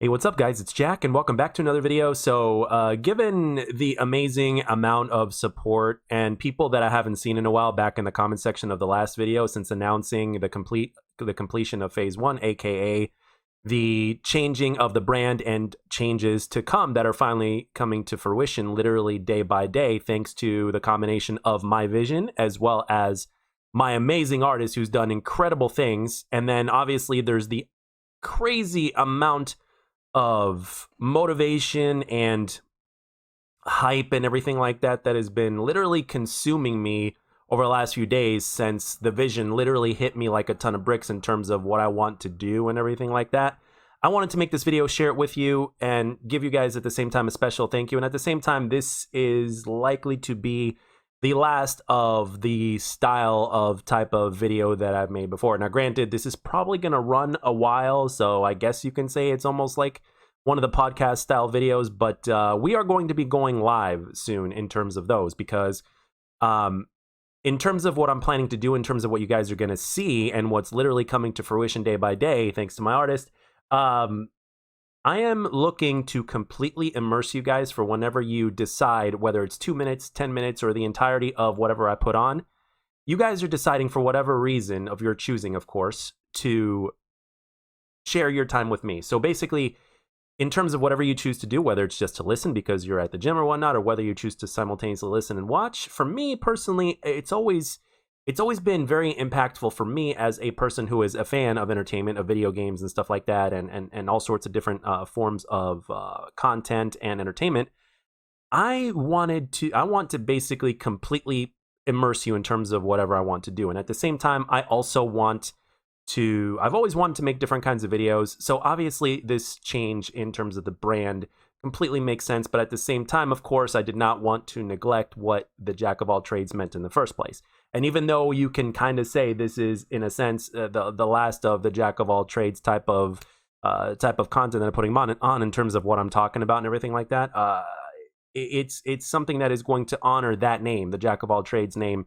Hey, what's up, guys? It's Jack, and welcome back to another video. So, given the amazing amount of support and people that I haven't seen in a while back in the comment section of the last video since announcing the completion of Phase 1, aka the changing of the brand and changes to come that are finally coming to fruition literally day by day, thanks to the combination of my vision as well as my amazing artist who's done incredible things. And then obviously there's the crazy amount of motivation and hype and everything like that that has been literally consuming me over the last few days since the vision literally hit me like a ton of bricks in terms of what I want to do and everything like that. I wanted to make this video, share it with you, and give you guys at the same time a special thank you. And at the same time, this is likely to be the last of the style of type of video that I've made before. Now, granted, this is probably going to run a while, so I guess you can say it's almost like one of the podcast style videos, but we are going to be going live soon in terms of those, because in terms of what I'm planning to do, in terms of what you guys are going to see and what's literally coming to fruition day by day, thanks to my artist, I am looking to completely immerse you guys for whenever you decide, whether it's 2 minutes, 10 minutes, or the entirety of whatever I put on. You guys are deciding, for whatever reason of your choosing, of course, to share your time with me. So basically, in terms of whatever you choose to do, whether it's just to listen because you're at the gym or whatnot, or whether you choose to simultaneously listen and watch, for me personally, it's always been very impactful for me as a person who is a fan of entertainment, of video games and stuff like that, and all sorts of different forms of content and entertainment. I want to basically completely immerse you in terms of whatever I want to do. And at the same time, I've always wanted to make different kinds of videos. So obviously this change in terms of the brand completely makes sense. But at the same time, of course, I did not want to neglect what the Jack of all trades meant in the first place. And even though you can kind of say this is, in a sense, the last of the Jack of all trades type of content that I'm putting on in terms of what I'm talking about and everything like that, it's something that is going to honor that name, the Jack of all trades name,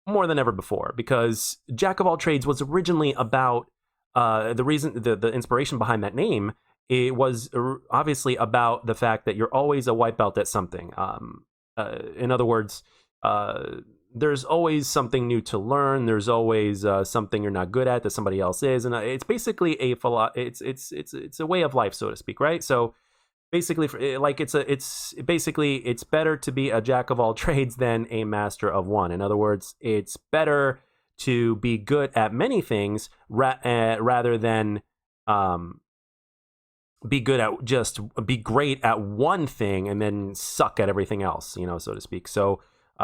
more than ever before, because Jack of all trades was originally about the inspiration behind that name. It was obviously about the fact that you're always a white belt at something. In other words, there's always something new to learn. There's always something you're not good at that somebody else is, and it's basically it's a way of life, so to speak, right? So basically, it's better to be a jack of all trades than a master of one. In other words, it's better to be good at many things rather than be great at one thing and then suck at everything else, so to speak. So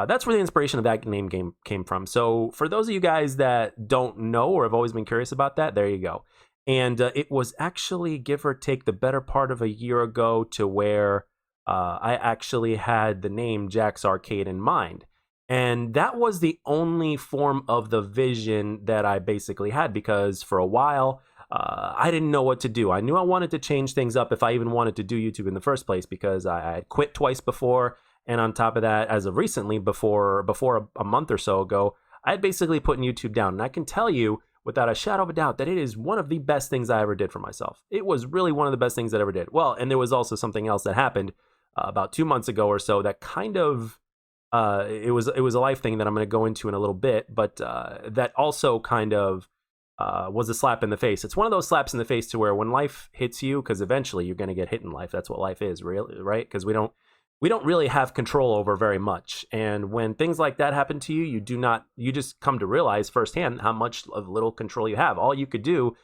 that's where the inspiration of that name came from. So for those of you guys that don't know or have always been curious about that, there you go. And it was actually, give or take, the better part of a year ago to where I actually had the name Jack's Arcade in mind. And that was the only form of the vision that I basically had, because for a while, I didn't know what to do. I knew I wanted to change things up if I even wanted to do YouTube in the first place, because I had quit twice before. And on top of that, as of recently, before a month or so ago, I had basically put YouTube down. And I can tell you without a shadow of a doubt that it is one of the best things I ever did for myself. It was really one of the best things that I ever did. Well, and there was also something else that happened about 2 months ago or so that kind of, it was a life thing that I'm going to go into in a little bit, but that also kind of was a slap in the face. It's one of those slaps in the face to where when life hits you, because eventually you're going to get hit in life. That's what life is, really, right? Because we don't really have control over very much. And when things like that happen to you, you just come to realize firsthand how much of little control you have. All you could do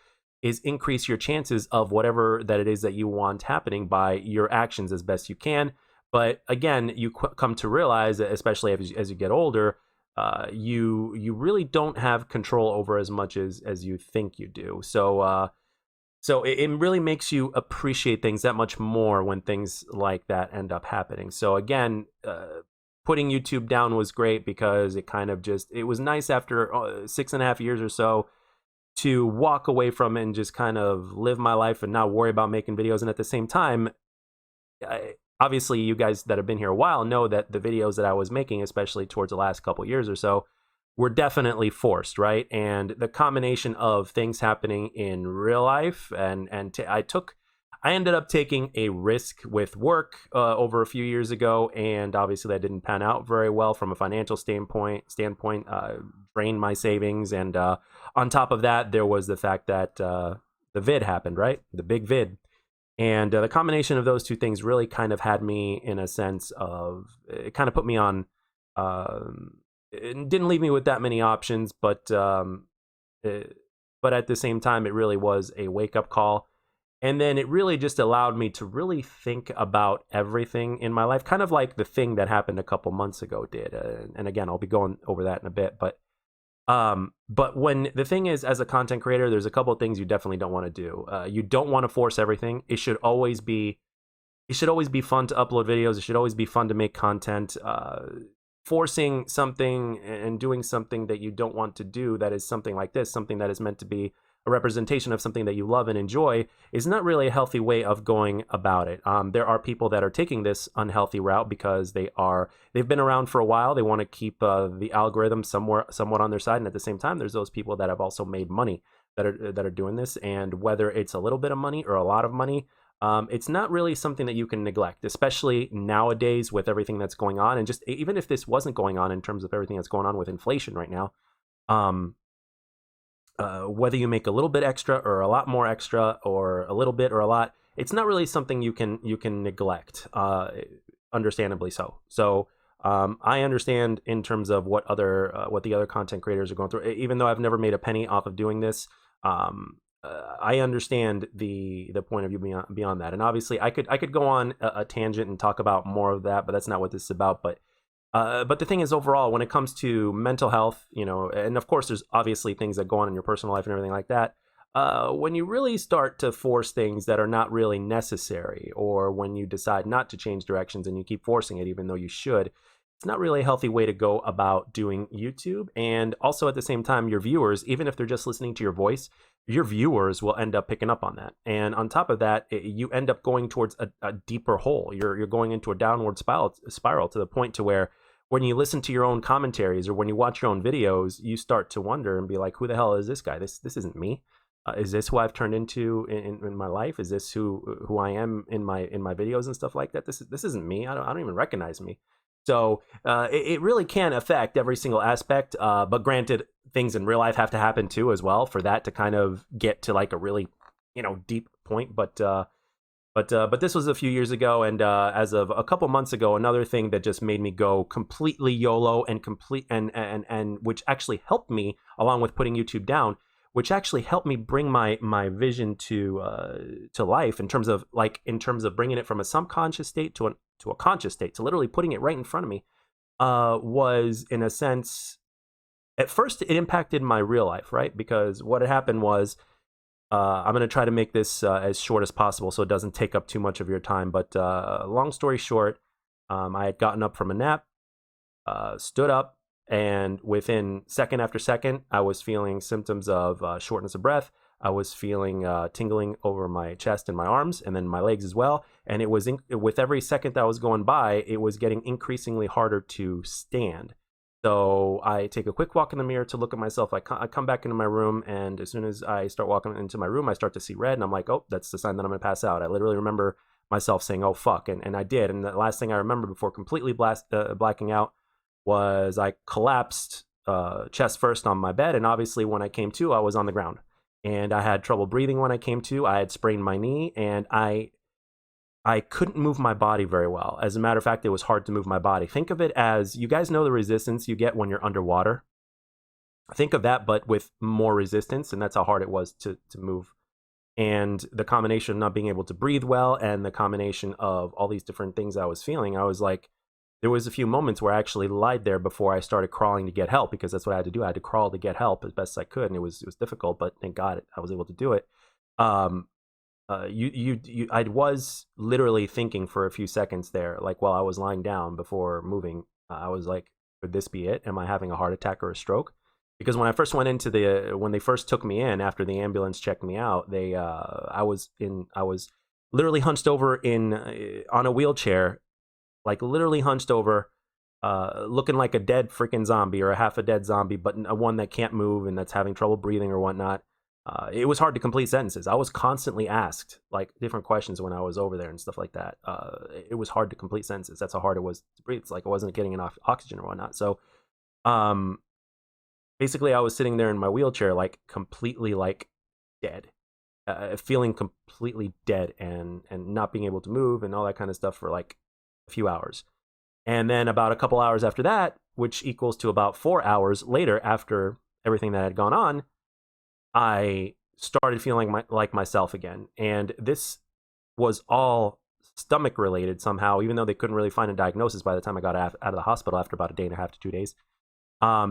is increase your chances of whatever that it is that you want happening by your actions as best you can. But again, you come to realize that, especially as you get older, you really don't have control over as much as you think you do. So it really makes you appreciate things that much more when things like that end up happening. So again, putting YouTube down was great because it kind of it was nice after 6.5 years or so to walk away from it and just kind of live my life and not worry about making videos. And at the same time, obviously you guys that have been here a while know that the videos that I was making, especially towards the last couple years or so, were definitely forced, right? And the combination of things happening in real life, and I took I ended up taking a risk with work over a few years ago, and obviously that didn't pan out very well from a financial standpoint. Drained my savings, and on top of that, there was the fact that the vid happened, right? The big vid. And the combination of those two things really kind of had me in a sense of, it kind of put me on, it didn't leave me with that many options, but at the same time, it really was a wake-up call. And then it really just allowed me to really think about everything in my life, kind of like the thing that happened a couple months ago did. And again, I'll be going over that in a bit, but when the thing is, as a content creator, there's a couple of things you definitely don't want to do. You don't want to force everything. It should always be fun to upload videos. It should always be fun to make content. Forcing something and doing something that you don't want to do, that is something like this, something that is meant to be a representation of something that you love and enjoy, is not really a healthy way of going about it. There are people that are taking this unhealthy route because they've been around for a while. They want to keep the algorithm somewhat on their side, and at the same time, there's those people that have also made money that are doing this. And whether it's a little bit of money or a lot of money, it's not really something that you can neglect, especially nowadays with everything that's going on. And just even if this wasn't going on in terms of everything that's going on with inflation right now, whether you make a little bit extra or a lot more extra, or a little bit or a lot, it's not really something you can neglect, understandably so. So I understand in terms of what the other content creators are going through. Even though I've never made a penny off of doing this, I understand the point of view beyond that. And obviously I could go on a tangent and talk about more of that, but that's not what this is about. But the thing is, overall, when it comes to mental health, and of course there's obviously things that go on in your personal life and everything like that, when you really start to force things that are not really necessary, or when you decide not to change directions and you keep forcing it even though you should, it's not really a healthy way to go about doing YouTube. And also at the same time, your viewers, even if they're just listening to your voice, your viewers will end up picking up on that. And on top of that, you end up going towards a deeper hole. You're going into a downward spiral to the point to where when you listen to your own commentaries or when you watch your own videos, you start to wonder and be like, who the hell is this guy? This isn't me. Is this who I've turned into in my life? Is this who I am in my videos and stuff like that? This isn't me. I don't even recognize me. So it really can affect every single aspect. But granted, things in real life have to happen too as well for that to kind of get to like a really deep point. But this was a few years ago, and as of a couple months ago, another thing that just made me go completely YOLO and which actually helped me, along with putting YouTube down, which actually helped me bring my vision to life in terms of bringing it from a subconscious state to a conscious state, to literally putting it right in front of me, was, in a sense, at first it impacted my real life, right? Because what had happened was, I'm going to try to make this as short as possible so it doesn't take up too much of your time. But long story short, I had gotten up from a nap, stood up, and within second after second, I was feeling symptoms of shortness of breath. I was feeling tingling over my chest and my arms, and then my legs as well. And it was with every second that was going by, it was getting increasingly harder to stand. So I take a quick walk in the mirror to look at myself. I come back into my room, and as soon as I start walking into my room, I start to see red, and I'm like, oh, that's the sign that I'm going to pass out. I literally remember myself saying, oh, fuck, and I did. And the last thing I remember before completely blacking out was I collapsed chest first on my bed, and obviously when I came to, I was on the ground. And I had trouble breathing when I came to. I had sprained my knee, and I couldn't move my body very well. As a matter of fact, it was hard to move my body. Think of it as, you guys know the resistance you get when you're underwater? Think of that, but with more resistance, and that's how hard it was to move. And the combination of not being able to breathe well, and the combination of all these different things I was feeling, I was like, there was a few moments where I actually lied there before I started crawling to get help, because that's what I had to do. I had to crawl to get help as best as I could, and it was difficult, but thank God I was able to do it. I was literally thinking for a few seconds there, like while I was lying down before moving, I was like, could this be it? Am I having a heart attack or a stroke? Because when I first went into when they first took me in after the ambulance checked me out, I was literally hunched over on a wheelchair, like literally hunched over, looking like a dead freaking zombie, or a half a dead zombie, but one that can't move and that's having trouble breathing or whatnot. It was hard to complete sentences. I was constantly asked like different questions when I was over there and stuff like that. It was hard to complete sentences. That's how hard it was to breathe. It's like I wasn't getting enough oxygen or whatnot. So um, basically, I was sitting there in my wheelchair, like completely like dead, feeling completely dead and not being able to move and all that kind of stuff for like a few hours. And then about a couple hours after that, which equals to about 4 hours later after everything that had gone on, I started feeling like myself again. And this was all stomach related somehow, even though they couldn't really find a diagnosis by the time I got out of the hospital after about a day and a half to 2 days.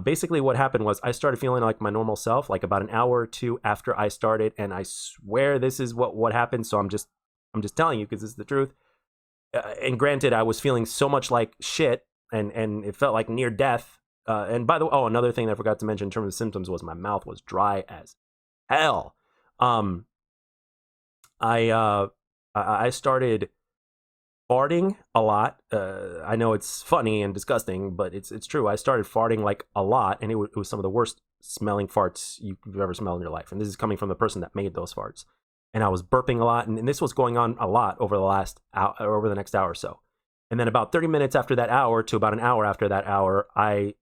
Basically, what happened was I started feeling like my normal self, like about an hour or two after I started, and I swear this is what happened. So I'm just telling you because this is the truth. And granted, I was feeling so much like shit, and it felt like near death. And by the way, oh, another thing that I forgot to mention in terms of symptoms was my mouth was dry as hell. I started farting a lot. I know it's funny and disgusting, but it's true. I started farting like a lot, and it was some of the worst smelling farts you've ever smelled in your life. And this is coming from the person that made those farts. And I was burping a lot, and this was going on a lot over the last hour, over the next hour or so. And then about 30 minutes after that hour to about an hour after that hour,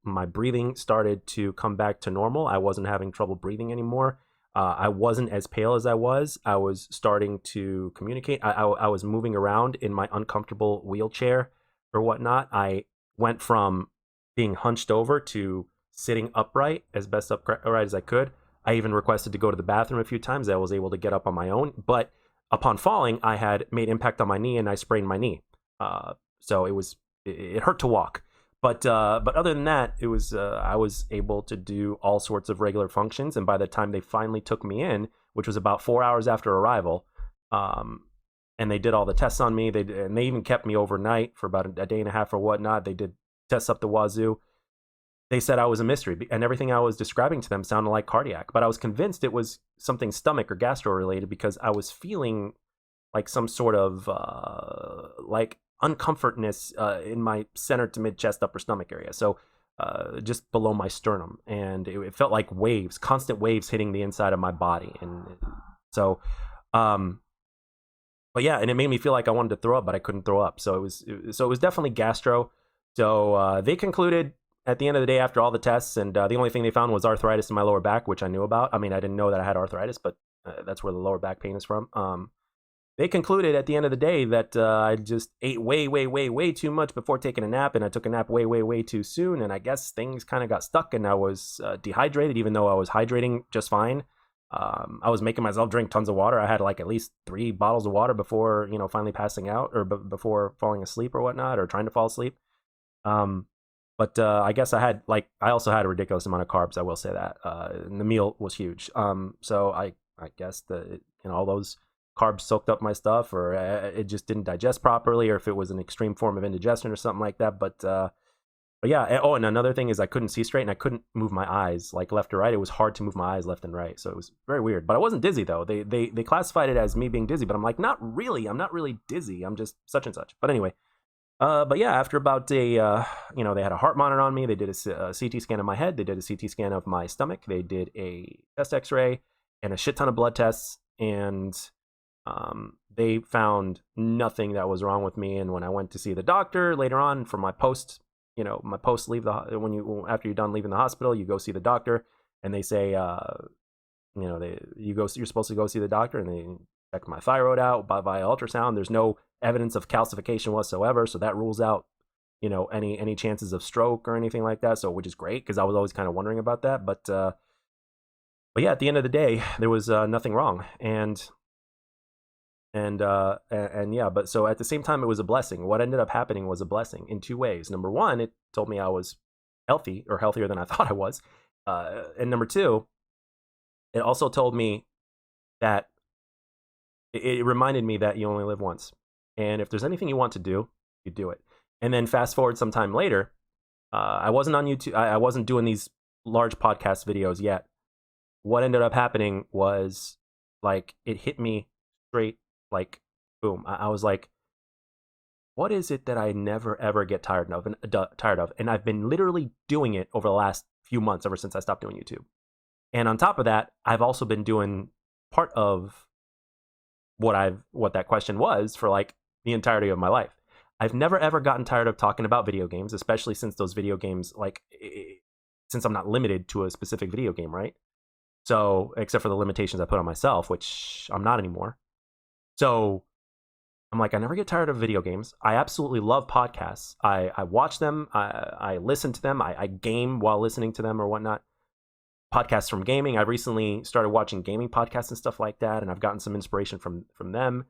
my breathing started to come back to normal. I wasn't having trouble breathing anymore. I wasn't as pale as I was. I was starting to communicate. I was moving around in my uncomfortable wheelchair or whatnot. I went from being hunched over to sitting upright as best upright as I could. I even requested to go to the bathroom a few times. I was able to get up on my own. But upon falling, I had made impact on my knee and I sprained my knee. So it hurt to walk. But other than that, it was I was able to do all sorts of regular functions. And by the time they finally took me in, which was about 4 hours after arrival, and they did all the tests on me, and they even kept me overnight for about a day and a half or whatnot. They did tests up the wazoo. They said I was a mystery, and everything I was describing to them sounded like cardiac. But I was convinced it was something stomach or gastro related because I was feeling like some sort of like uncomfortness in my center to mid chest upper stomach area, so just below my sternum, and it felt like waves, constant waves hitting the inside of my body. And so but yeah, and it made me feel like I wanted to throw up, but I couldn't throw up. So it was definitely gastro. So they concluded at the end of the day after all the tests, and the only thing they found was arthritis in my lower back, which I knew about. I mean, I didn't know that I had arthritis, but that's where the lower back pain is from. They concluded at the end of the day that I just ate way too much before taking a nap, and I took a nap way too soon, and I guess things kind of got stuck, and I was dehydrated, even though I was hydrating just fine. I was making myself drink tons of water. I had like at least 3 bottles of water before, finally passing out, or before falling asleep or whatnot, or trying to fall asleep. But I guess I also had a ridiculous amount of carbs. I will say that, and the meal was huge. So I guess all those carbs soaked up my stuff, or it just didn't digest properly, or if it was an extreme form of indigestion or something like that. But yeah. Oh, and another thing is I couldn't see straight, and I couldn't move my eyes like left or right. It was hard to move my eyes left and right, so it was very weird. But I wasn't dizzy though. They classified it as me being dizzy, but I'm like, not really. I'm not really dizzy. I'm just such and such. But anyway. But yeah, after about they had a heart monitor on me. They did a CT scan of my head. They did a CT scan of my stomach. They did a chest X-ray and a shit ton of blood tests, and they found nothing that was wrong with me. And when I went to see the doctor later on for my post leave after you're done leaving the hospital, you go see the doctor, and they say, you're supposed to go see the doctor, and they check my thyroid out via ultrasound. There's no evidence of calcification whatsoever, so that rules out any chances of stroke or anything like that. So, which is great, because I was always kind of wondering about that. But yeah, at the end of the day, there was nothing wrong, and yeah. But so at the same time, it was a blessing. What ended up happening was a blessing in 2 ways. Number one, it told me I was healthy, or healthier than I thought I was, and number two, it also told me that it reminded me that you only live once. And if there's anything you want to do, you do it. And then fast forward some time later, I wasn't on YouTube. I wasn't doing these large podcast videos yet. What ended up happening was, like, it hit me straight, like, boom. I was like, what is it that I never, ever get tired of? And I've been literally doing it over the last few months, ever since I stopped doing YouTube. And on top of that, I've also been doing part of what that question was for like the entirety of my life. I've never ever gotten tired of talking about video games, especially since those video games, like, since I'm not limited to a specific video game, right? So, except for the limitations I put on myself, which I'm not anymore. So, I'm like, I never get tired of video games. I absolutely love podcasts. I watch them. I listen to them. I game while listening to them or whatnot. Podcasts from gaming. I recently started watching gaming podcasts and stuff like that, and I've gotten some inspiration from them.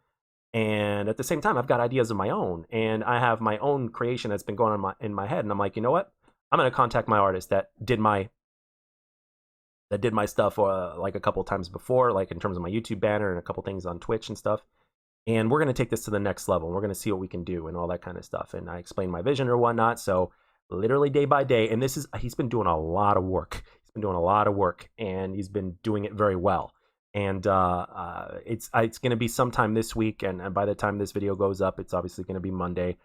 And at the same time, I've got ideas of my own, and I have my own creation that's been going on in my head. And I'm like, you know what? I'm going to contact my artist that did my stuff like a couple of times before, like in terms of my YouTube banner and a couple things on Twitch and stuff. And we're going to take this to the next level. We're going to see what we can do and all that kind of stuff. And I explained my vision or whatnot. So literally day by day, and he's been doing a lot of work. He's been doing a lot of work, and he's been doing it very well. And it's going to be sometime this week. And by the time this video goes up, it's obviously going to be Monday.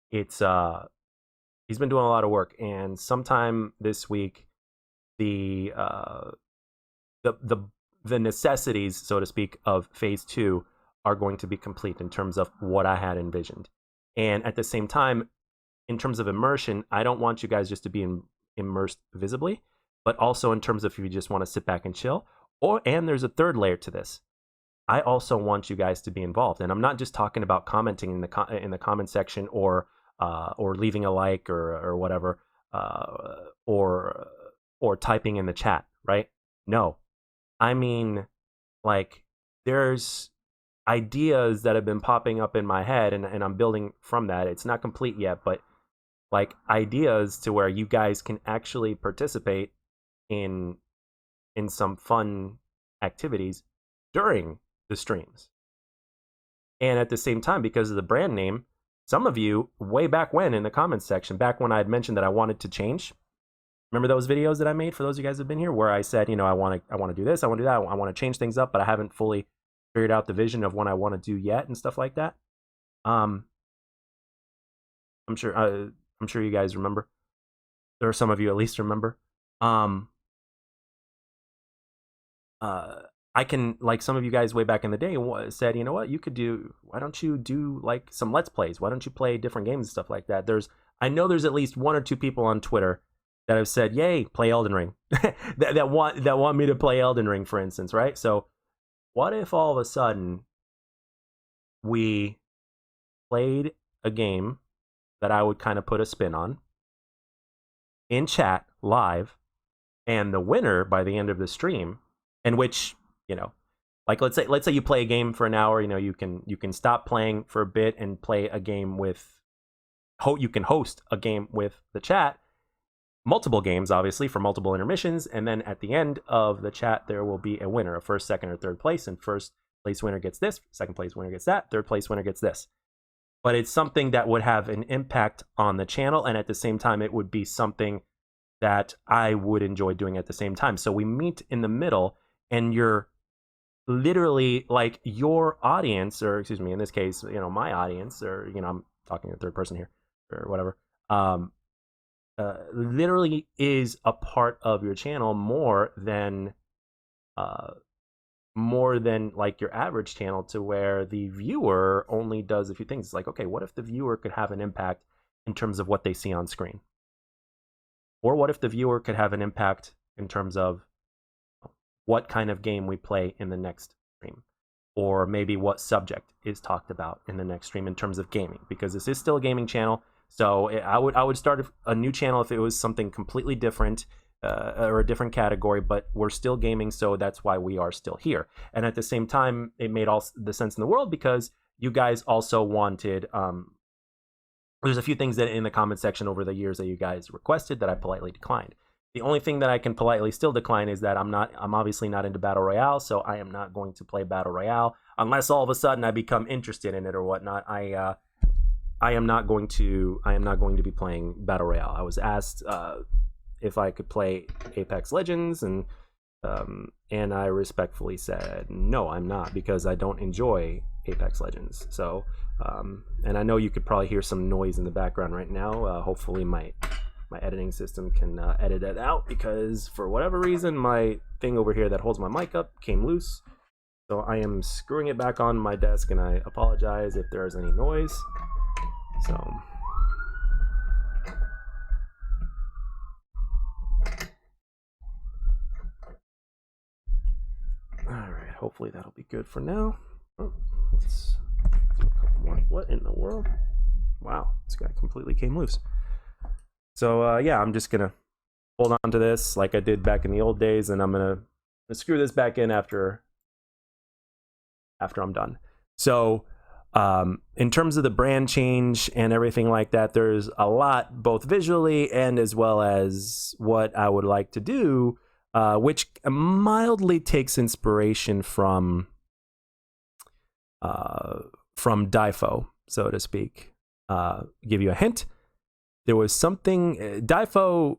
He's been doing a lot of work, and sometime this week, the necessities, so to speak, of phase 2 are going to be complete in terms of what I had envisioned. And at the same time, in terms of immersion, I don't want you guys just to be immersed visibly, but also in terms of if you just want to sit back and chill. And there's a third layer to this. I also want you guys to be involved, and I'm not just talking about commenting in the comment section or leaving a like or whatever, or typing in the chat, right? No. I mean, like, there's ideas that have been popping up in my head, and I'm building from that. It's not complete yet, but like ideas to where you guys can actually participate in some fun activities during the streams. And at the same time, because of the brand name, some of you way back when in the comments section, back when I had mentioned that I wanted to change, remember those videos that I made for those of you guys who've been here, where I said, you know, I want to do this, I want to do that, I want to change things up, but I haven't fully figured out the vision of what I want to do yet and stuff like that. I'm sure you guys remember, or some of you at least remember. I can, like, some of you guys way back in the day said, you know what, why don't you do like some Let's Plays? Why don't you play different games and stuff like that? I know there's at least 1 or 2 people on Twitter that have said, yay, play Elden Ring. that want me to play Elden Ring, for instance, right? So what if all of a sudden we played a game that I would kind of put a spin on in chat live, and the winner by the end of the stream, in which, you know, like let's say you play a game for an hour, you know, you can stop playing for a bit and play a game with, you can host a game with the chat, multiple games obviously for multiple intermissions, and then at the end of the chat there will be a winner, a first, second, or third place, and first place winner gets this, second place winner gets that, third place winner gets this. But it's something that would have an impact on the channel, and at the same time it would be something that I would enjoy doing at the same time. So we meet in the middle, and you're literally, like, your audience, or excuse me, in this case, you know, my audience, or, you know, I'm talking in third person here or whatever, literally is a part of your channel more than like your average channel, to where the viewer only does a few things. It's like, okay, what if the viewer could have an impact in terms of what they see on screen? Or what if the viewer could have an impact in terms of what kind of game we play in the next stream? Or maybe what subject is talked about in the next stream in terms of gaming? Because this is still a gaming channel. So I would start a new channel if it was something completely different, or a different category, but we're still gaming, so that's why we are still here. And at the same time, it made all the sense in the world, because you guys also wanted, there's a few things that in the comment section over the years that you guys requested that I politely declined. The only thing that I can politely still decline is that I'm obviously not into Battle Royale, so I am not going to play Battle Royale unless all of a sudden I become interested in it or whatnot. I am not going to be playing Battle Royale. I was asked if I could play Apex Legends, and I respectfully said no, I'm not, because I don't enjoy Apex Legends. So and I know you could probably hear some noise in the background right now. Hopefully my my editing system can edit it out, because for whatever reason my thing over here that holds my mic up came loose. So I am screwing it back on my desk, and I apologize if there is any noise. So alright, hopefully that'll be good for now. Oh, let's do a couple more. What in the world? Wow, this guy completely came loose. So yeah, I'm just gonna hold on to this like I did back in the old days, and I'm gonna screw this back in after I'm done. So in terms of the brand change and everything like that, there's a lot, both visually and as well as what I would like to do, which mildly takes inspiration from Difo, so to speak. Give you a hint. There was something Difo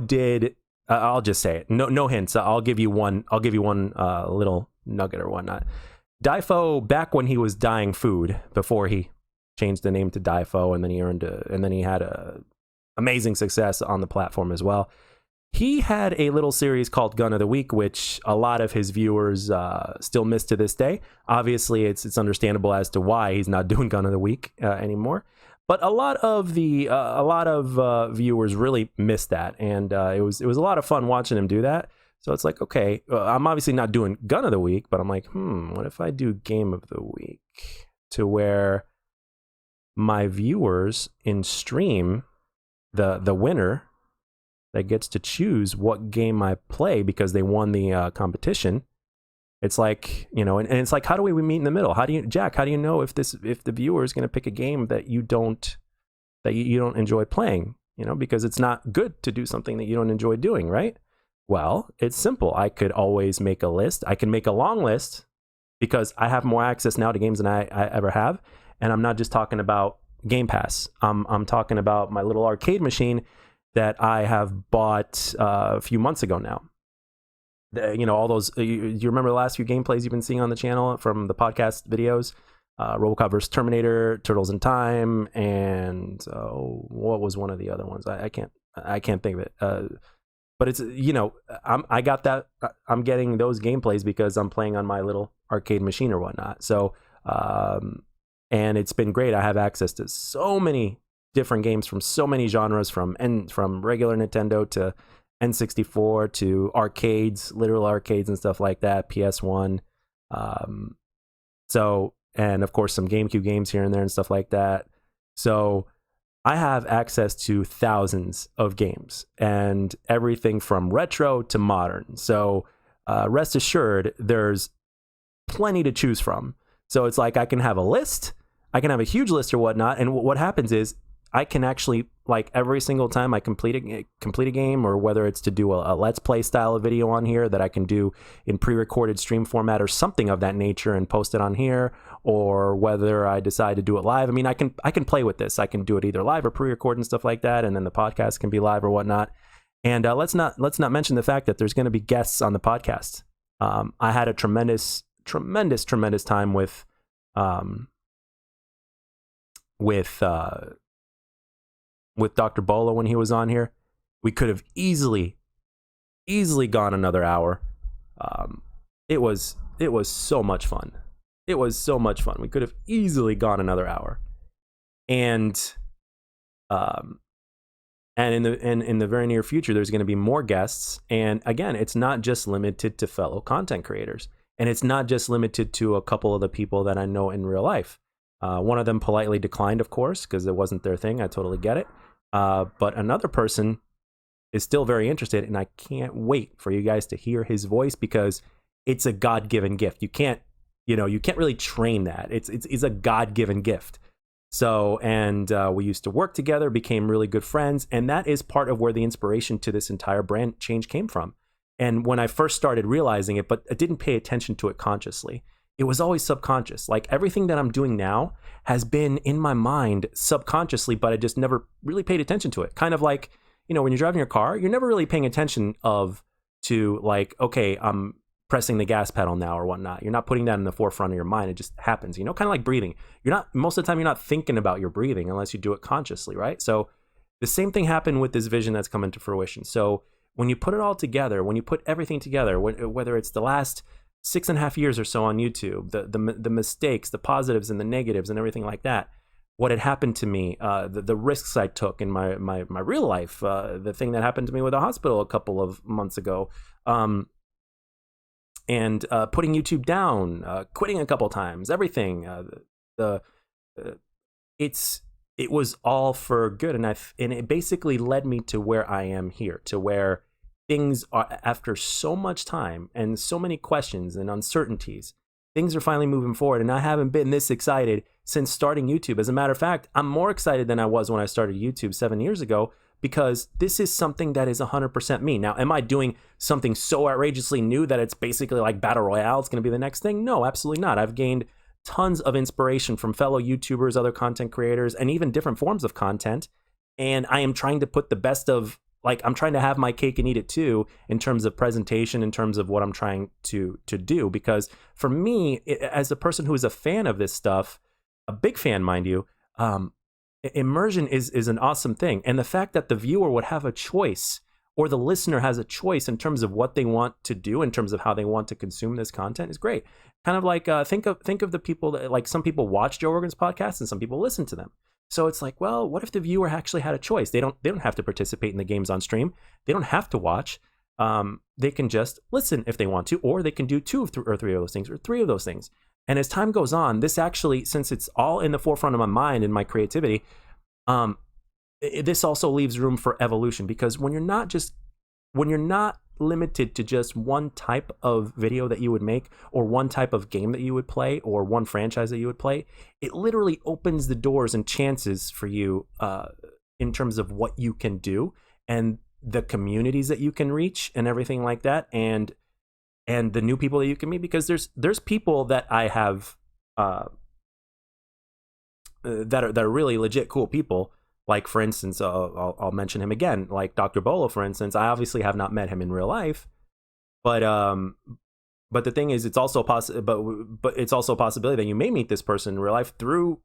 did. I'll just say it. No hints. I'll give you one little nugget or whatnot. Difo, back when he was dyeing food, before he changed the name to Difo, and then he had a amazing success on the platform as well. He had a little series called Gun of the Week, which a lot of his viewers still miss to this day. Obviously, it's understandable as to why he's not doing Gun of the Week anymore. But a lot of viewers really missed that, and it was a lot of fun watching him do that. So it's like, okay, I'm obviously not doing Gun of the Week, but I'm like, what if I do Game of the Week, to where my viewers in stream, the winner that gets to choose what game I play because they won the competition. It's like, and it's like, how do we meet in the middle? Jack, how do you know if the viewer is going to pick a game that you don't enjoy playing? Because it's not good to do something that you don't enjoy doing, right? Well, it's simple. I could always make a list. I can make a long list because I have more access now to games than I ever have. And I'm not just talking about Game Pass. I'm talking about my little arcade machine that I have bought a few months ago now. All those, you remember the last few gameplays you've been seeing on the channel from the podcast videos? RoboCop vs. Terminator, Turtles in Time, and what was one of the other ones? I can't think of it. But it's, I got that. I'm getting those gameplays because I'm playing on my little arcade machine or whatnot. So, and it's been great. I have access to so many different games from so many genres, from regular Nintendo to N64 to arcades, literal arcades and stuff like that, PS1. So, and of course some GameCube games here and there and stuff like that. So I have access to thousands of games, and everything from retro to modern. So rest assured, there's plenty to choose from. So it's like I can have a list, I can have a huge list or whatnot, and what happens is I can actually, like, every single time I complete a game, or whether it's to do a Let's Play style of video on here that I can do in pre-recorded stream format or something of that nature and post it on here, or whether I decide to do it live. I mean, I can play with this. I can do it either live or pre-recorded and stuff like that, and then the podcast can be live or whatnot. And let's not mention the fact that there's going to be guests on the podcast. I had a tremendous time with Dr. Bolo when he was on here. We could have easily gone another hour. It was so much fun. It was so much fun. We could have easily gone another hour. And in the very near future, there's going to be more guests. And again, it's not just limited to fellow content creators, and it's not just limited to a couple of the people that I know in real life. One of them politely declined, of course, because it wasn't their thing. I totally get it. But another person is still very interested, and I can't wait for you guys to hear his voice, because it's a God-given gift. You can't really train that. It's a God-given gift. So, and we used to work together, became really good friends, and that is part of where the inspiration to this entire brand change came from. And when I first started realizing it, but I didn't pay attention to it consciously, it was always subconscious. Like, everything that I'm doing now has been in my mind subconsciously, but I just never really paid attention to it. Kind of like, when you're driving your car, you're never really paying attention to like, okay, I'm pressing the gas pedal now or whatnot. You're not putting that in the forefront of your mind. It just happens, kind of like breathing. Most of the time, you're not thinking about your breathing unless you do it consciously, right? So The same thing happened with this vision that's coming to fruition. So when you put it all together, when you put everything together, whether it's the last 6.5 years or so on YouTube, the mistakes, the positives and the negatives and everything like that, what had happened to me, the risks I took in my real life, the thing that happened to me with the hospital a couple of months ago, and putting YouTube down, quitting a couple times, everything, it was all for good, and it basically led me to where I am here, to where things are, after so much time and so many questions and uncertainties, things are finally moving forward, and I haven't been this excited since starting YouTube. As a matter of fact, I'm more excited than I was when I started YouTube 7 years ago, because this is something that is 100% me. Now, am I doing something so outrageously new that it's basically like Battle Royale, it's going to be the next thing? No, absolutely not. I've gained tons of inspiration from fellow YouTubers, other content creators, and even different forms of content. And I am trying to put the best of, like, I'm trying to have my cake and eat it too, in terms of presentation, in terms of what I'm trying to do. Because for me, as a person who is a fan of this stuff, a big fan, mind you, immersion is an awesome thing. And the fact that the viewer would have a choice, or the listener has a choice in terms of what they want to do, in terms of how they want to consume this content, is great. Kind of like, think of the people that, like, some people watch Joe Rogan's podcast and some people listen to them. So it's like, well, what if the viewer actually had a choice? They don't have to participate in the games on stream. They don't have to watch. They can just listen if they want to, or they can do 2 or 3 of those things, or 3 of those things. And as time goes on, this actually, since it's all in the forefront of my mind and my creativity, this also leaves room for evolution, because when you're not limited to just one type of video that you would make, or one type of game that you would play, or one franchise that you would play, it literally opens the doors and chances for you in terms of what you can do, and the communities that you can reach, and everything like that, and the new people that you can meet. Because there's people that I have that are really legit cool people. Like, for instance, I'll mention him again, like Dr. Bolo, for instance. I obviously have not met him in real life, but the thing is, it's also but it's also a possibility that you may meet this person in real life through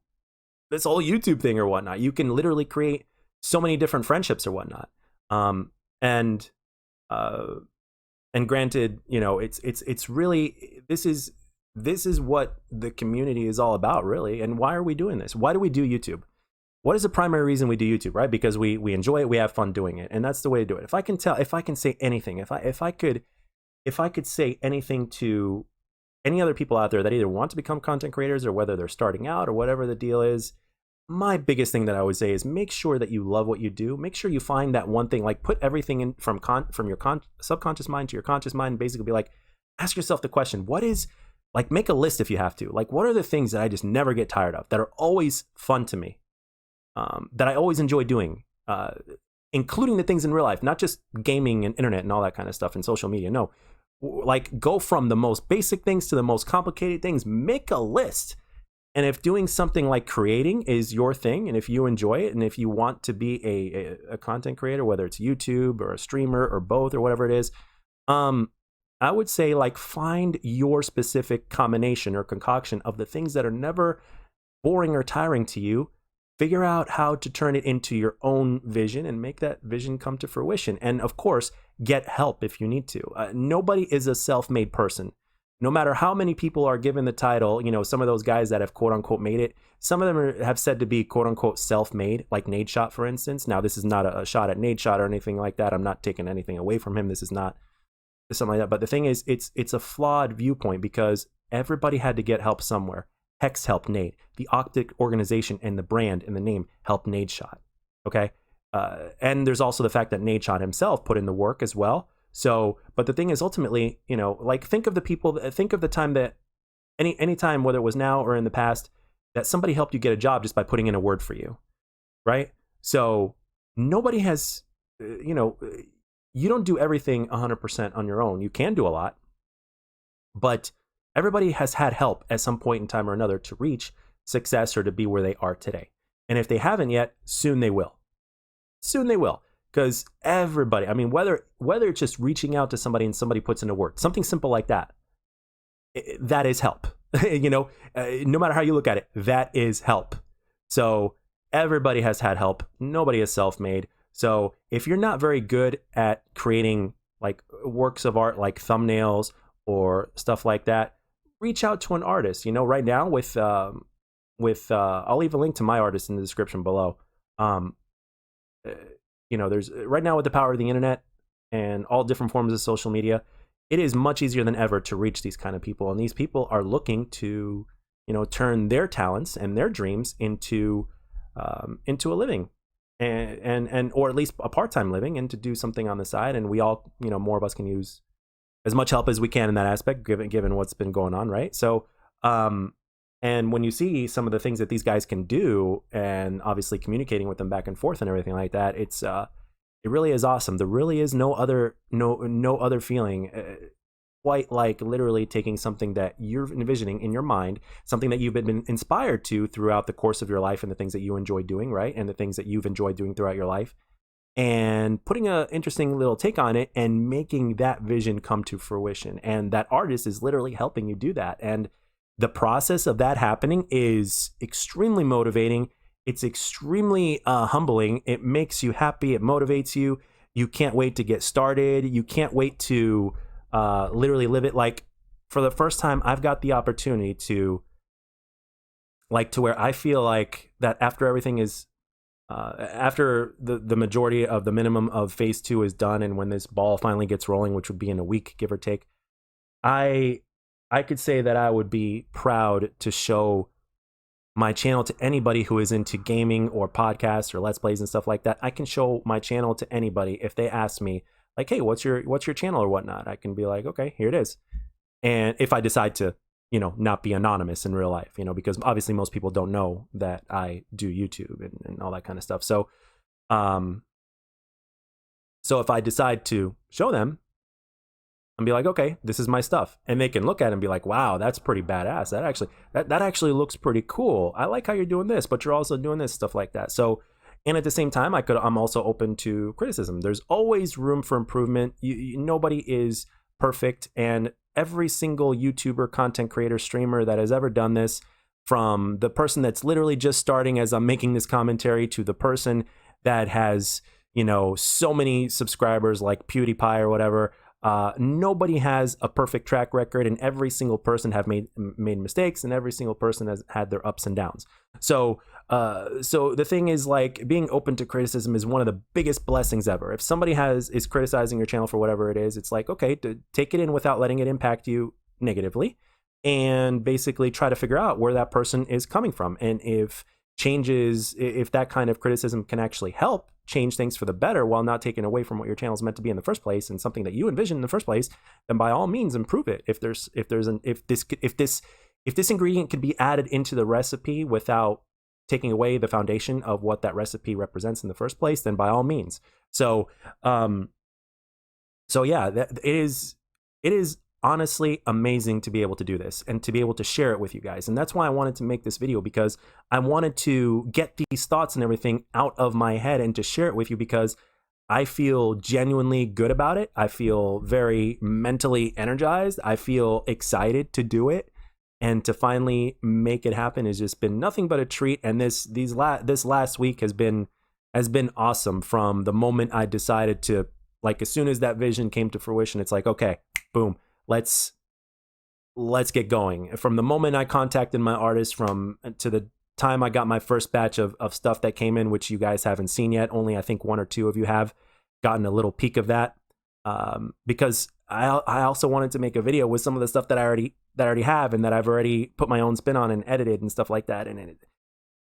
this whole YouTube thing or whatnot. You can literally create so many different friendships or whatnot. And granted, you know, it's really, this is what the community is all about, really. And why are we doing this? Why do we do YouTube? What is the primary reason we do YouTube, right? Because we enjoy it, we have fun doing it, and that's the way to do it. If I can say anything, if I could say anything to any other people out there that either want to become content creators, or whether they're starting out, or whatever the deal is, my biggest thing that I would say is make sure that you love what you do. Make sure you find that one thing, like put everything in from your subconscious mind to your conscious mind, and basically be like, ask yourself the question, what is, like, make a list if you have to. Like, what are the things that I just never get tired of, that are always fun to me? That I always enjoy doing, including the things in real life, not just gaming and internet and all that kind of stuff and social media. No, like, go from the most basic things to the most complicated things. Make a list. And if doing something like creating is your thing, and if you enjoy it, and if you want to be a content creator, whether it's YouTube or a streamer or both or whatever it is, I would say, like, find your specific combination or concoction of the things that are never boring or tiring to you. Figure out how to turn it into your own vision and make that vision come to fruition. And of course, get help if you need to. Nobody is a self-made person. No matter how many people are given the title, you know, some of those guys that have quote unquote made it, some of them have said to be quote unquote self-made, like Nadeshot, for instance. Now, this is not a shot at Nadeshot or anything like that. I'm not taking anything away from him. This is not something like that. But the thing is, it's a flawed viewpoint, because everybody had to get help somewhere. Hex helped Nade. The Optic organization and the brand and the name helped Nadeshot. Okay? And there's also the fact that Nadeshot himself put in the work as well. So, but the thing is, ultimately, you know, like, think of the time that any time, whether it was now or in the past, that somebody helped you get a job just by putting in a word for you, right? So nobody has, you know, you don't do everything 100% on your own. You can do a lot, but everybody has had help at some point in time or another to reach success or to be where they are today. And if they haven't yet, soon they will. Soon they will. Because everybody, I mean, whether it's just reaching out to somebody and somebody puts in a word, something simple like that, that is help. You know, no matter how you look at it, that is help. So everybody has had help. Nobody is self-made. So if you're not very good at creating like works of art, like thumbnails or stuff like that, reach out to an artist. You know, right now with I'll leave a link to my artist in the description below. You know, there's right now with the power of the internet and all different forms of social media, it is much easier than ever to reach these kind of people. And these people are looking to, you know, turn their talents and their dreams into a living, and or at least a part-time living, and to do something on the side. And we all, you know, more of us can use as much help as we can in that aspect, given what's been going on, right? So, and when you see some of the things that these guys can do, and obviously communicating with them back and forth and everything like that, it's it really is awesome. There really is no other feeling quite like literally taking something that you're envisioning in your mind, something that you've been inspired to throughout the course of your life, and the things that you enjoy doing, right? And the things that you've enjoyed doing throughout your life, and putting an interesting little take on it and making that vision come to fruition. And that artist is literally helping you do that. And the process of that happening is extremely motivating. It's extremely humbling. It makes you happy. It motivates you. You can't wait to get started. You can't wait to literally live it. Like, for the first time, I've got the opportunity to, like, to where I feel like that after everything is, after the majority of the minimum of phase 2 is done, and when this ball finally gets rolling, which would be in a week, give or take, I could say that I would be proud to show my channel to anybody who is into gaming or podcasts or let's plays and stuff like that. I can show my channel to anybody if they ask me, like, hey, what's your channel or whatnot. I can be like, okay, here it is. And if I decide to, you know, not be anonymous in real life, you know, because obviously most people don't know that I do YouTube and all that kind of stuff. So, so if I decide to show them and be like, okay, this is my stuff, and they can look at it and be like, wow, that's pretty badass. That actually looks pretty cool. I like how you're doing this, but you're also doing this, stuff like that. So, and at the same time, I'm also open to criticism. There's always room for improvement. Nobody is perfect, and every single YouTuber, content creator, streamer that has ever done this, from the person that's literally just starting as I'm making this commentary, to the person that has, you know, so many subscribers like PewDiePie or whatever, nobody has a perfect track record, and every single person have made mistakes, and every single person has had their ups and downs. So so the thing is, like, being open to criticism is one of the biggest blessings ever. If somebody is criticizing your channel for whatever it is, it's like, okay, to take it in without letting it impact you negatively, and basically try to figure out where that person is coming from, and if that kind of criticism can actually help change things for the better while not taking away from what your channel is meant to be in the first place, and something that you envisioned in the first place, then by all means improve it. If this ingredient could be added into the recipe without taking away the foundation of what that recipe represents in the first place, then by all means. So so yeah, it is honestly amazing to be able to do this and to be able to share it with you guys. And that's why I wanted to make this video, because I wanted to get these thoughts and everything out of my head and to share it with you, because I feel genuinely good about it. I feel very mentally energized. I feel excited to do it, and to finally make it happen has just been nothing but a treat. And this last week has been awesome. From the moment I decided to, like, as soon as that vision came to fruition, it's like, okay, boom, let's get going. From the moment I contacted my artist, to the time I got my first batch of stuff that came in, which you guys haven't seen yet. Only I think 1 or 2 of you have gotten a little peek of that, because I also wanted to make a video with some of the stuff that I already have, and that I've already put my own spin on and edited and stuff like that. And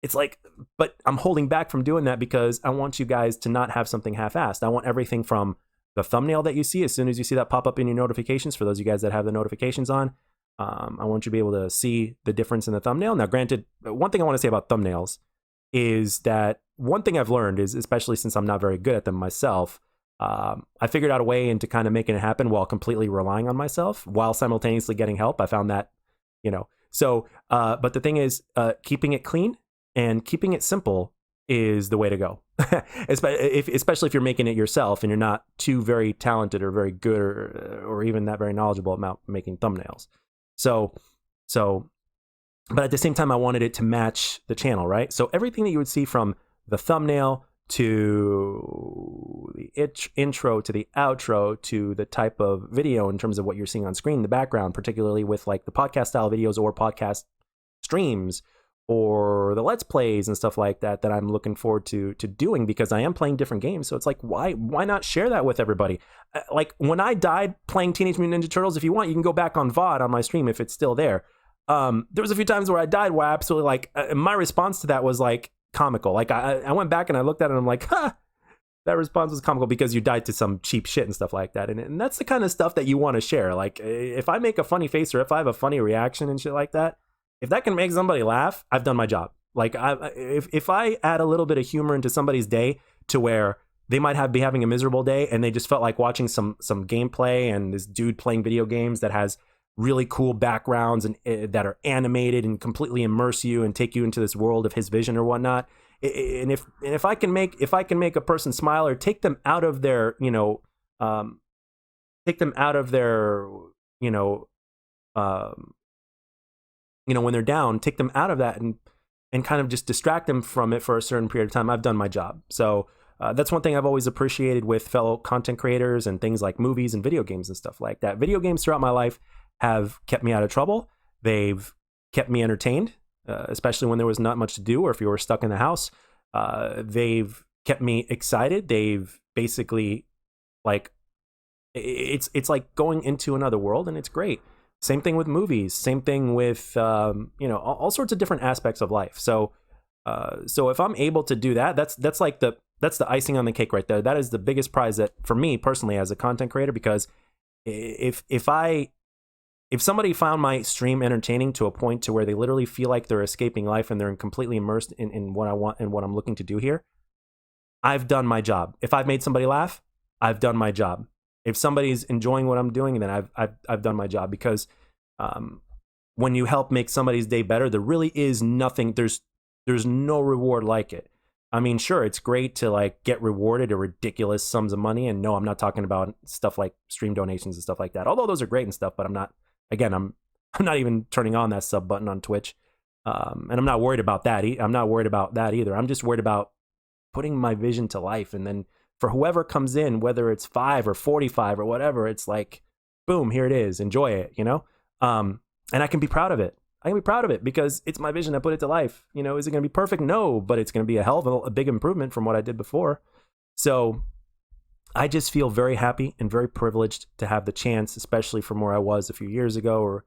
it's like, but I'm holding back from doing that because I want you guys to not have something half-assed. I want everything from the thumbnail that you see, as soon as you see that pop up in your notifications, for those of you guys that have the notifications on, I want you to be able to see the difference in the thumbnail. Now, granted, one thing I want to say about thumbnails is that one thing I've learned is, especially since I'm not very good at them myself, I figured out a way into kind of making it happen while completely relying on myself, while simultaneously getting help. I found that, you know, so, but the thing is, keeping it clean and keeping it simple is the way to go. Especially if you're making it yourself and you're not too very talented or very good or even that very knowledgeable about making thumbnails. So but at the same time, I wanted it to match the channel, right? So everything that you would see from the thumbnail to the intro to the outro to the type of video in terms of what you're seeing on screen in the background, particularly with like the podcast style videos or podcast streams or the let's plays and stuff like that I'm looking forward to doing, because I am playing different games. So it's like, why not share that with everybody? Like when I died playing Teenage Mutant Ninja Turtles, if you want, you can go back on VOD on my stream if it's still there. There was a few times where I died where I absolutely like, my response to that was like comical. Like I went back and I looked at it and I'm like, that response was comical because you died to some cheap shit and stuff like that. And that's the kind of stuff that you want to share. Like if I make a funny face or if I have a funny reaction and shit like that, if that can make somebody laugh, I've done my job. Like if I add a little bit of humor into somebody's day to where they might be having a miserable day and they just felt like watching some gameplay and this dude playing video games that has really cool backgrounds and that are animated and completely immerse you and take you into this world of his vision or whatnot. And if I can make a person smile or take them out of their, when they're down, take them out of that and kind of just distract them from it for a certain period of time, I've done my job. So that's one thing I've always appreciated with fellow content creators and things like movies and video games and stuff like that. Video games throughout my life have kept me out of trouble. They've kept me entertained, especially when there was not much to do or if you were stuck in the house. They've kept me excited. They've basically like, it's like going into another world, and it's great. Same thing with movies. Same thing with all sorts of different aspects of life. So if I'm able to do that, that's the icing on the cake right there. That is the biggest prize that for me personally as a content creator, because if somebody found my stream entertaining to a point to where they literally feel like they're escaping life and they're completely immersed in what I want and what I'm looking to do here, I've done my job. If I've made somebody laugh, I've done my job. If somebody's enjoying what I'm doing, then I've done my job, because when you help make somebody's day better, there really is nothing. There's no reward like it. I mean, sure, it's great to like get rewarded a ridiculous sums of money, and no, I'm not talking about stuff like stream donations and stuff like that. Although those are great and stuff, but I'm not even turning on that sub button on Twitch, and I'm not worried about that. I'm not worried about that either. I'm just worried about putting my vision to life, and then for whoever comes in, whether it's 5 or 45 or whatever, it's like, boom, here it is. Enjoy it, and I can be proud of it. I can be proud of it because it's my vision. I put it to life. Is it going to be perfect? No, but it's going to be a hell of a big improvement from what I did before. So I just feel very happy and very privileged to have the chance, especially from where I was a few years ago, or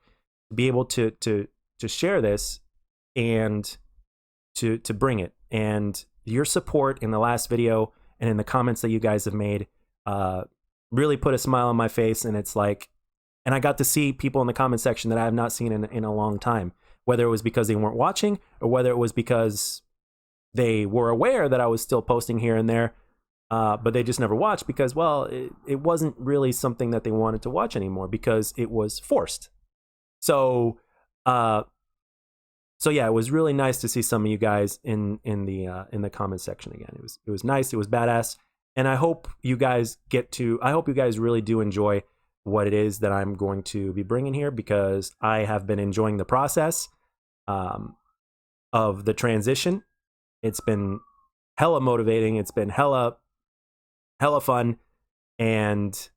to be able to share this and to bring it. And your support in the last video and in the comments that you guys have made really put a smile on my face. And it's like, and I got to see people in the comment section that I have not seen in a long time, whether it was because they weren't watching or whether it was because they were aware that I was still posting here and there, but they just never watched because, well, it wasn't really something that they wanted to watch anymore because it was forced. So yeah, it was really nice to see some of you guys in the comment section again. It was nice. It was badass. And I hope you guys really do enjoy what it is that I'm going to be bringing here, because I have been enjoying the process of the transition. It's been hella motivating. It's been hella fun. And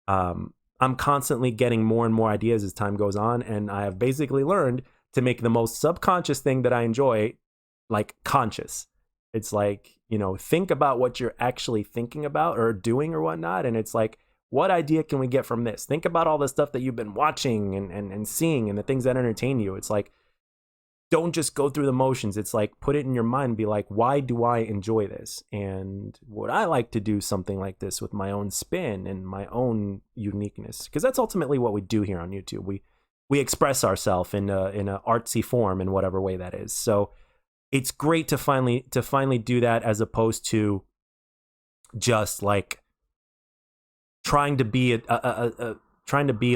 I'm constantly getting more and more ideas as time goes on. And I have basically learned to make the most subconscious thing that I enjoy, like, conscious. It's like, think about what you're actually thinking about or doing or whatnot. And it's like, what idea can we get from this? Think about all the stuff that you've been watching and seeing and the things that entertain you. It's like, don't just go through the motions. It's like, put it in your mind and be like, why do I enjoy this? And would I like to do something like this with my own spin and my own uniqueness? Because that's ultimately what we do here on YouTube. We express ourselves in a artsy form in whatever way that is. So it's great to finally do that, as opposed to just like trying to be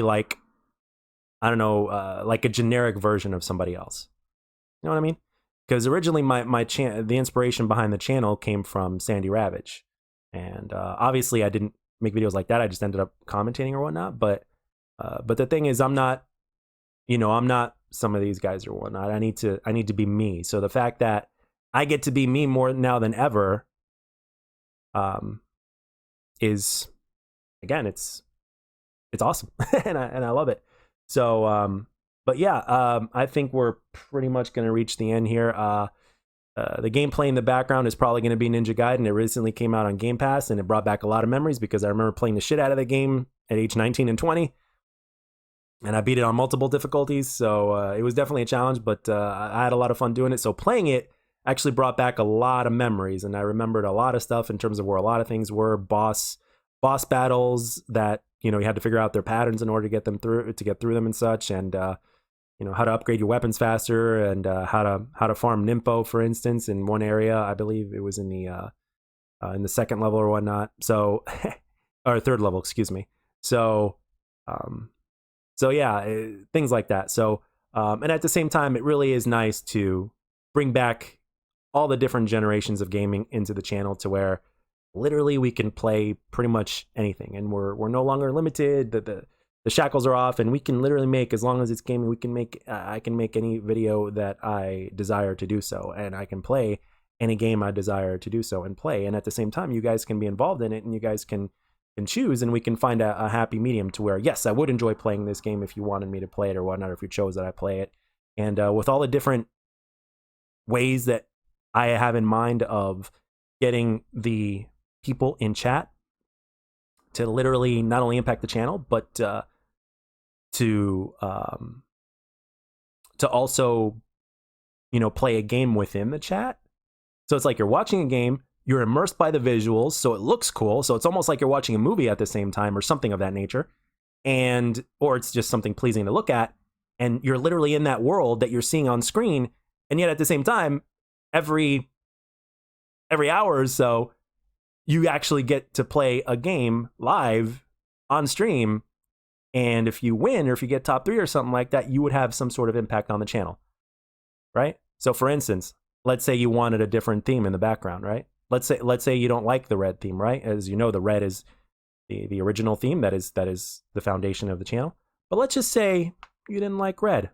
like, I don't know, like a generic version of somebody else. You know what I mean? Because originally the inspiration behind the channel came from Sandy Ravage, and obviously I didn't make videos like that. I just ended up commentating or whatnot. But the thing is, I'm not some of these guys or whatnot. I need to be me. So the fact that I get to be me more now than ever, is, again, it's awesome. and I love it. So, but yeah, I think we're pretty much going to reach the end here. The gameplay in the background is probably going to be Ninja Gaiden. It recently came out on Game Pass, and it brought back a lot of memories because I remember playing the shit out of the game at age 19 and 20. And I beat it on multiple difficulties, so it was definitely a challenge, but I had a lot of fun doing it. So playing it actually brought back a lot of memories, and I remembered a lot of stuff in terms of where a lot of things were. Boss battles that, you know, you had to figure out their patterns in order to get through them and such, and you know, how to upgrade your weapons faster, and how to farm Nympho, for instance, in one area. I believe it was in the second level or whatnot. So, or third level, excuse me. So, so yeah, things like that. So, and at the same time, it really is nice to bring back all the different generations of gaming into the channel to where literally we can play pretty much anything, and we're no longer limited. The shackles are off, and we can literally make, as long as it's gaming, I can make any video that I desire to do so, and I can play any game I desire to do so and play. And at the same time, you guys can be involved in it, and you guys can choose, and we can find a happy medium to where, yes, I would enjoy playing this game if you wanted me to play it or whatnot, or if you chose that I play it. And with all the different ways that I have in mind of getting the people in chat to literally not only impact the channel, but to also, you know, play a game within the chat. So it's like you're watching a game, you're immersed by the visuals, so it looks cool. So it's almost like you're watching a movie at the same time, or something of that nature, or it's just something pleasing to look at, and you're literally in that world that you're seeing on screen. And yet at the same time, every hour or so, you actually get to play a game live on stream. And if you win, or if you get top 3 or something like that, you would have some sort of impact on the channel, right? So for instance, let's say you wanted a different theme in the background, right? Let's say you don't like the red theme, right? As you know, the red is the original theme that is the foundation of the channel. But let's just say you didn't like red.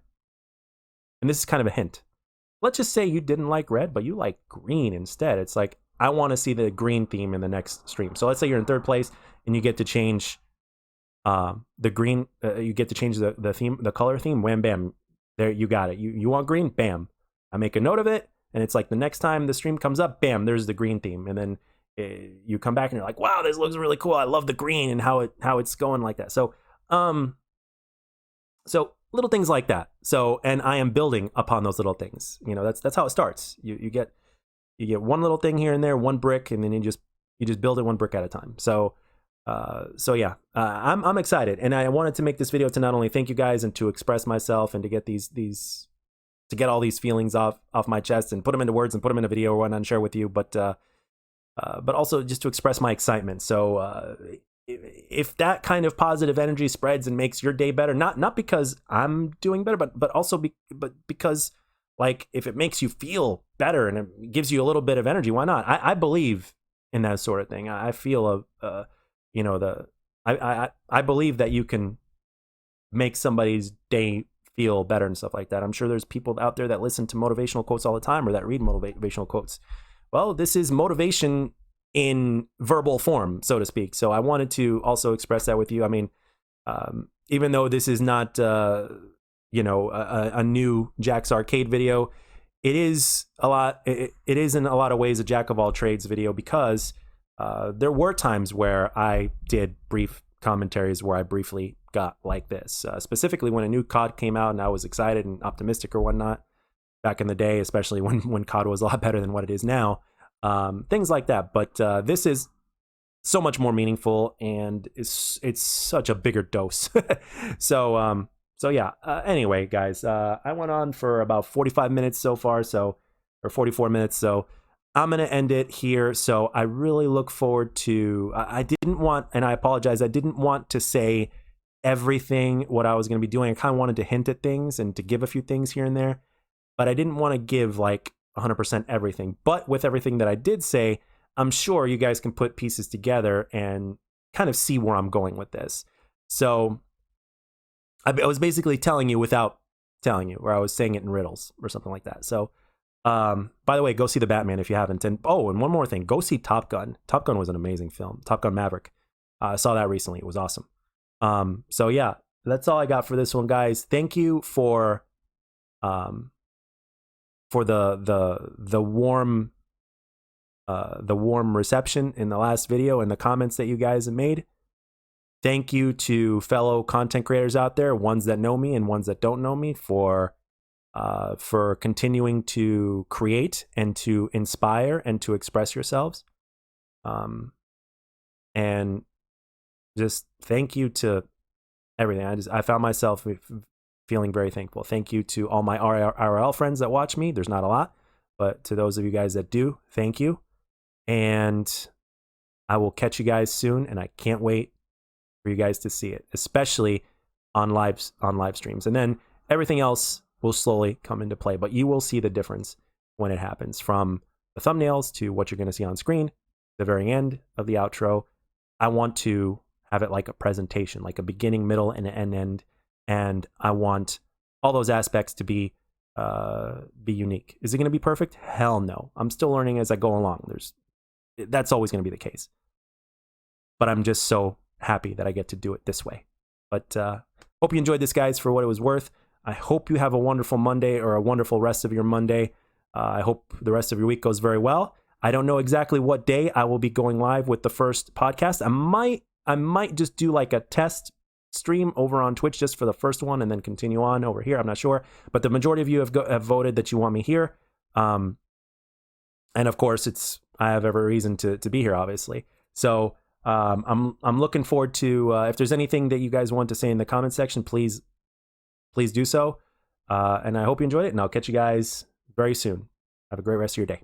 And this is kind of a hint. Let's just say you didn't like red, but you like green instead. It's like, I want to see the green theme in the next stream. So let's say you're in 3rd place and you get to change the green, you get to change the theme, the color theme. Wham, bam, there, you got it. You want green? Bam. I make a note of it, and it's like the next time the stream comes up, bam, there's the green theme. And then you come back and you're like, wow, this looks really cool. I love the green and how it's going like that. So so little things like that. So, and I am building upon those little things. You know, that's how it starts. You get one little thing here and there, one brick, and then you just build it one brick at a time. So yeah, I'm excited, and I wanted to make this video to not only thank you guys and to express myself and to get to get all these feelings off my chest and put them into words and put them in a video or whatnot and share with you, but also just to express my excitement. So if that kind of positive energy spreads and makes your day better, not because I'm doing better, but also because, like, if it makes you feel better and it gives you a little bit of energy, why not? I believe in that sort of thing. I feel you know, I believe that you can make somebody's day feel better and stuff like that. I'm sure there's people out there that listen to motivational quotes all the time, or that read motivational quotes. Well, this is motivation in verbal form, so to speak. So I wanted to also express that with you. I mean, even though this is not, you know, a new Jack's Arcade video, it is a lot. It is in a lot of ways a Jack of all trades video, because there were times where I did brief commentaries where I briefly got like this, specifically when a new COD came out and I was excited and optimistic or whatnot back in the day, especially when COD was a lot better than what it is now. Things like that. But this is so much more meaningful, and it's such a bigger dose. So yeah, anyway, guys, I went on for about 45 minutes so far, or 44 minutes, so I'm going to end it here. So I really look forward to, I didn't want, and I apologize, I didn't want to say everything what I was going to be doing. I kind of wanted to hint at things and to give a few things here and there, but I didn't want to give like 100% everything. But with everything that I did say, I'm sure you guys can put pieces together and kind of see where I'm going with this. So I was basically telling you, without telling you, or I was saying it in riddles or something like that. So, by the way, go see The Batman if you haven't. And and one more thing, go see Top Gun. Top Gun was an amazing film. Top Gun Maverick. I saw that recently. It was awesome. So yeah, that's all I got for this one, guys. Thank you for the warm reception in the last video and the comments that you guys have made. Thank you to fellow content creators out there, ones that know me and ones that don't know me, for continuing to create and to inspire and to express yourselves. And just thank you to everything. I found myself feeling very thankful. Thank you to all my RL friends that watch me. There's not a lot, but to those of you guys that do, thank you. And I will catch you guys soon, and I can't wait for you guys to see it, especially on live streams. And then everything else will slowly come into play, but you will see the difference when it happens, from the thumbnails to what you're going to see on screen, the very end of the outro. I want to have it like a presentation, like a beginning, middle, and an end. And I want all those aspects to be unique. Is it going to be perfect? Hell no. I'm still learning as I go along. That's always going to be the case. But I'm just so happy that I get to do it this way. But hope you enjoyed this, guys, for what it was worth. I hope you have a wonderful Monday, or a wonderful rest of your Monday. I hope the rest of your week goes very well. I don't know exactly what day I will be going live with the first podcast. I might just do like a test stream over on Twitch just for the first one, and then continue on over here. I'm not sure, but the majority of you have voted that you want me here. And of course, I have every reason to be here, obviously. So I'm looking forward to, if there's anything that you guys want to say in the comment section, please do so. And I hope you enjoyed it, and I'll catch you guys very soon. Have a great rest of your day.